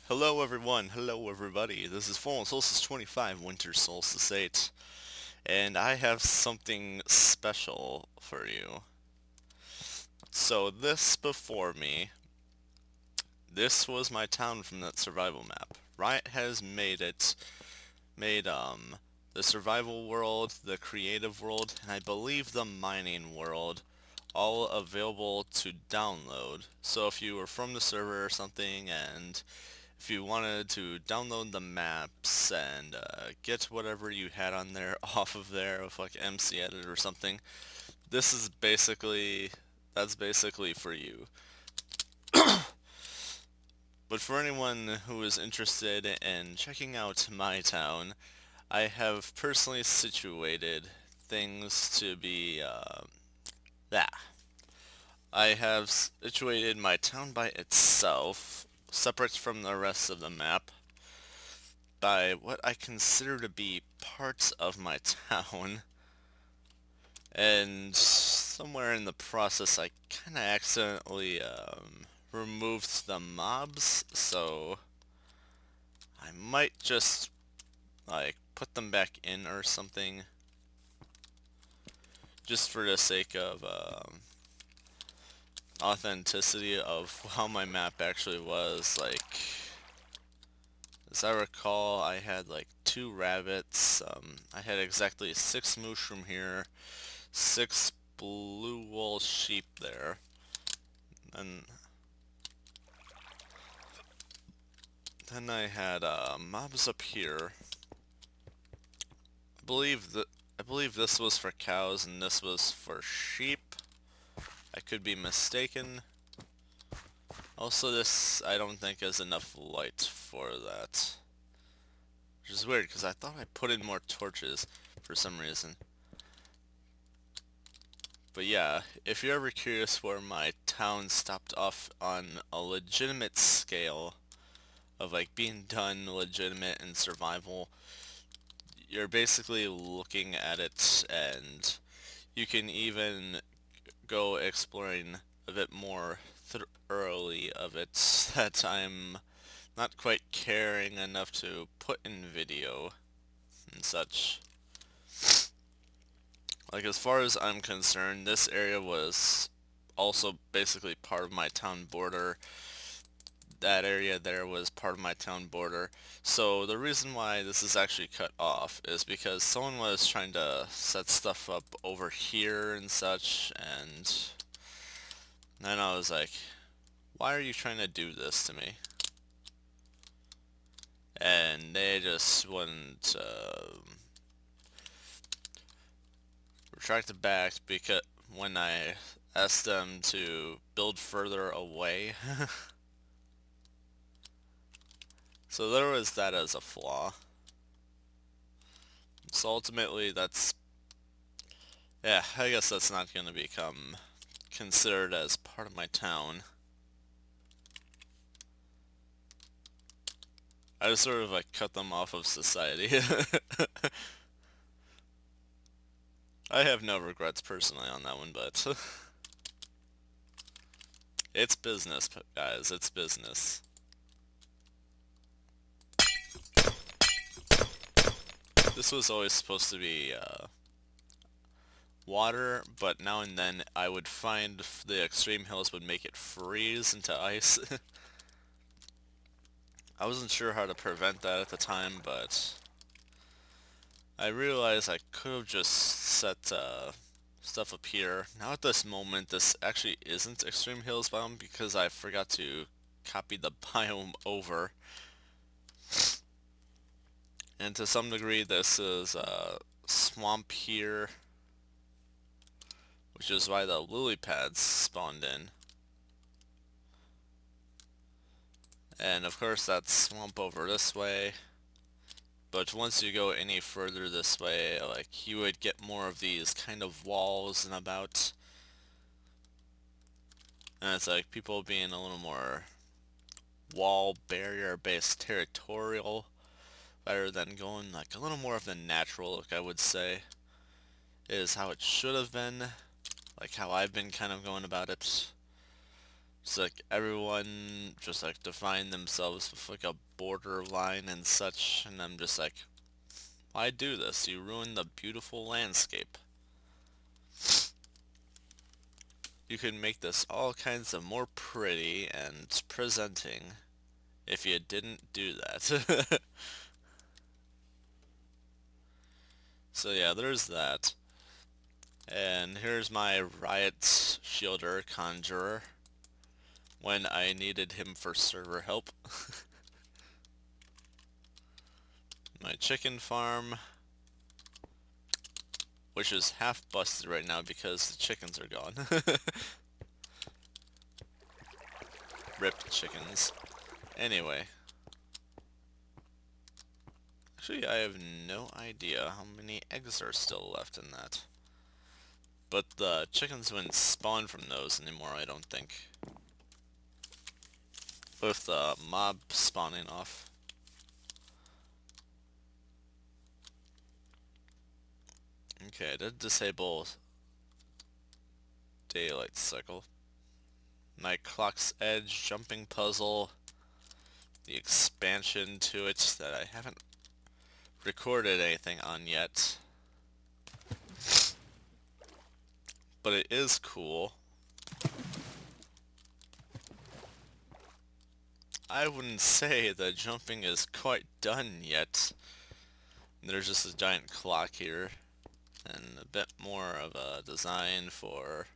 Hello everyone, hello everybody. This is Fall Solstice 25, Winter Solstice 8, and I have something special for you. So this before me, this was my town from that survival map. Riot has made the survival world, the creative world, and I believe the mining world all available to download. So if you were from the server or something and if you wanted to download the maps and get whatever you had on there off of there with like MC Edit or something, this is basically that's basically for you. But for anyone who is interested in checking out my town, I have personally situated things to be that. I have situated my town by itself, separate from the rest of the map, by what I consider to be parts of my town, and somewhere in the process I kind of accidentally removed the mobs, so I might just like put them back in or something, just for the sake of authenticity of how my map actually was. Like, as I recall, I had like 2 rabbits. I had exactly 6 moose from here, 6 blue wool sheep there, and then I had mobs up here. I believe this was for cows and this was for sheep. I could be mistaken. Also, this I don't think is enough light for that, which is weird because I thought I put in more torches for some reason. But yeah, if you're ever curious where my town stopped off on a legitimate scale of like being done legitimate in survival, you're basically looking at it, and you can even go exploring a bit more thoroughly of it that I'm not quite caring enough to put in video and such. Like, as far as I'm concerned, this area was also basically part of my town border. That area there was part of my town border. So the reason why this is actually cut off is because someone was trying to set stuff up over here and such, and then I was like, why are you trying to do this to me? And they just wouldn't retract it back because when I asked them to build further away. So there was that as a flaw. So ultimately that's, yeah, I guess that's not going to become considered as part of my town. I just sort of like cut them off of society. I have no regrets personally on that one, but it's business, guys, it's business. This was always supposed to be water, but now and then I would find the extreme hills would make it freeze into ice. I wasn't sure how to prevent that at the time, but I realized I could have just set stuff up here. Now at this moment, this actually isn't extreme hills biome because I forgot to copy the biome over. And to some degree, this is swamp here, which is why the lily pads spawned in. And of course, that's swamp over this way. But once you go any further this way, like, you would get more of these kind of walls and about. And it's like people being a little more wall barrier based territorial rather than going like a little more of the natural look, I would say, is how it should have been, like how I've been kind of going about it. It's like everyone just like define themselves with like a borderline and such, and I'm just like, why do this? You ruin the beautiful landscape. You could make this all kinds of more pretty and presenting if you didn't do that. So yeah, there's that. And here's my Riot Shielder Conjurer when I needed him for server help. My chicken farm, which is half busted right now because the chickens are gone. Ripped chickens. Anyway. Actually, I have no idea how many eggs are still left in that. But the chickens wouldn't spawn from those anymore, I don't think. With the mob spawning off. Okay, I did disable daylight cycle. My Clock's Edge jumping puzzle. The expansion to it that I haven't recorded anything on yet. But it is cool. I wouldn't say the jumping is quite done yet. There's just a giant clock here. And a bit more of a design for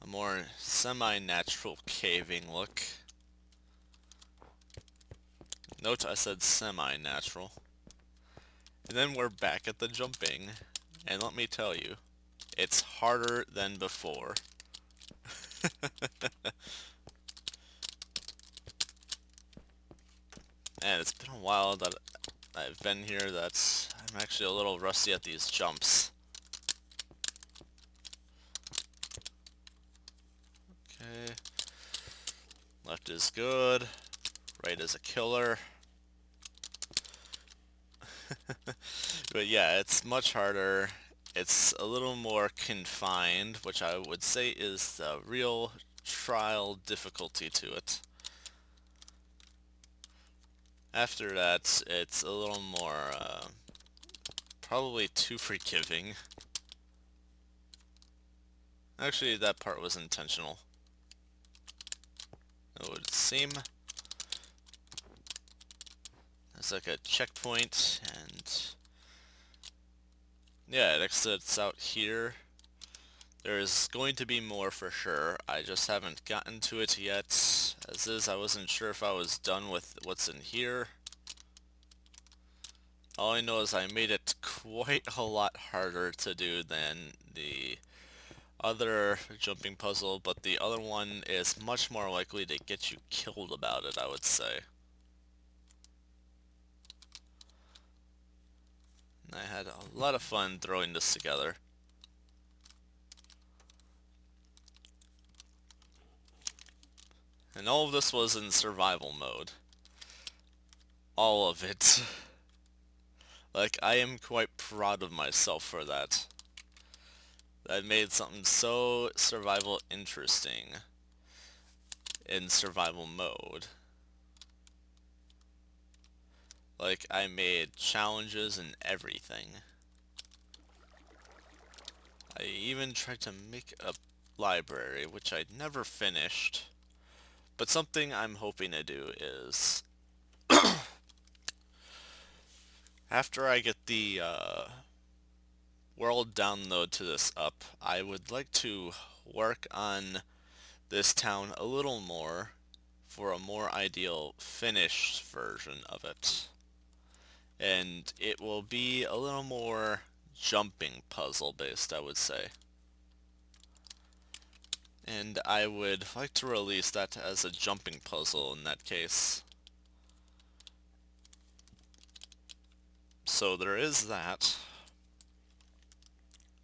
a more semi-natural caving look. Note I said semi-natural. And then we're back at the jumping. And let me tell you, it's harder than before. And it's been a while that I've been here that I'm actually a little rusty at these jumps. Okay. Left is good. Right is a killer. But yeah, it's much harder. It's a little more confined, which I would say is the real trial difficulty to it. After that, it's a little more, probably too forgiving. Actually, that part was intentional. It would seem. There's like a checkpoint, and yeah, it exits out here. There's going to be more for sure. I just haven't gotten to it yet. As is, I wasn't sure if I was done with what's in here. All I know is I made it quite a lot harder to do than the other jumping puzzle, but the other one is much more likely to get you killed about it, I would say. And I had a lot of fun throwing this together. And all of this was in survival mode. All of it. Like, I am quite proud of myself for that. I made something so survival interesting in survival mode. Like, I made challenges and everything. I even tried to make a library, which I'd never finished. But something I'm hoping to do is, after I get the world download to this up, I would like to work on this town a little more for a more ideal finished version of it. And it will be a little more jumping puzzle based, I would say. And I would like to release that as a jumping puzzle in that case. So there is that.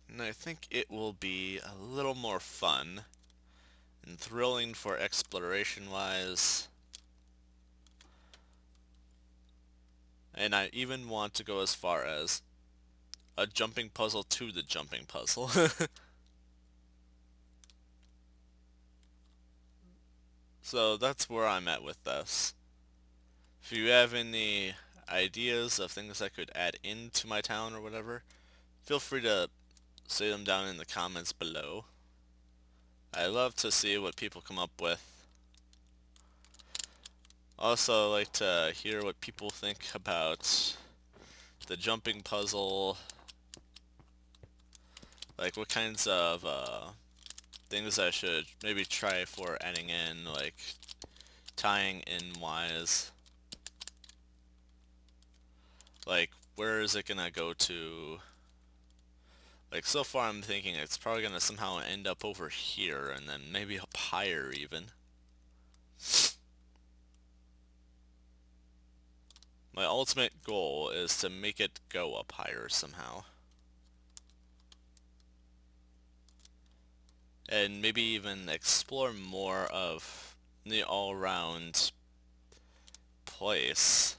And I think it will be a little more fun and thrilling for exploration wise. And I even want to go as far as a jumping puzzle to the jumping puzzle. So that's where I'm at with this. If you have any ideas of things I could add into my town or whatever, feel free to say them down in the comments below. I love to see what people come up with. Also, I like to hear what people think about the jumping puzzle, like what kinds of things I should maybe try for adding in, like tying in wise. Like, where is it gonna go to? Like, so far I'm thinking it's probably gonna somehow end up over here, and then maybe up higher even. My ultimate goal is to make it go up higher somehow. And maybe even explore more of the all-round place.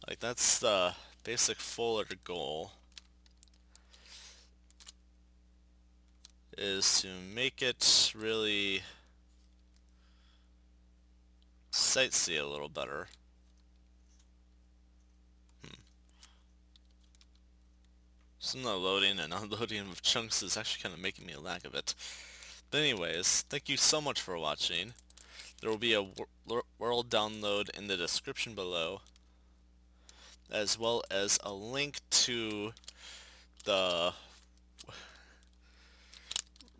Like, that's the basic fuller goal, is to make it really sightsee a little better. Some of the loading and unloading of chunks is actually kind of making me lag a bit. But anyways, thank you so much for watching. There will be a world download in the description below, as well as a link to the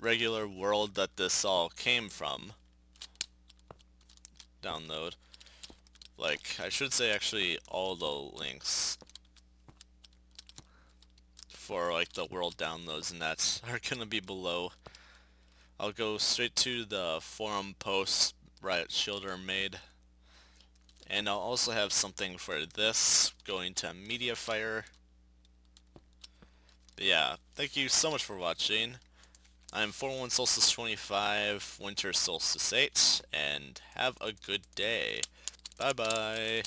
regular world that this all came from. Download. Like, I should say actually all the links for like the world downloads and that are gonna be below. I'll go straight to the forum post Riot Shielder made. And I'll also have something for this going to Mediafire. But yeah, thank you so much for watching. I'm 41 Solstice 25, Winter Solstice 8, and have a good day. Bye bye.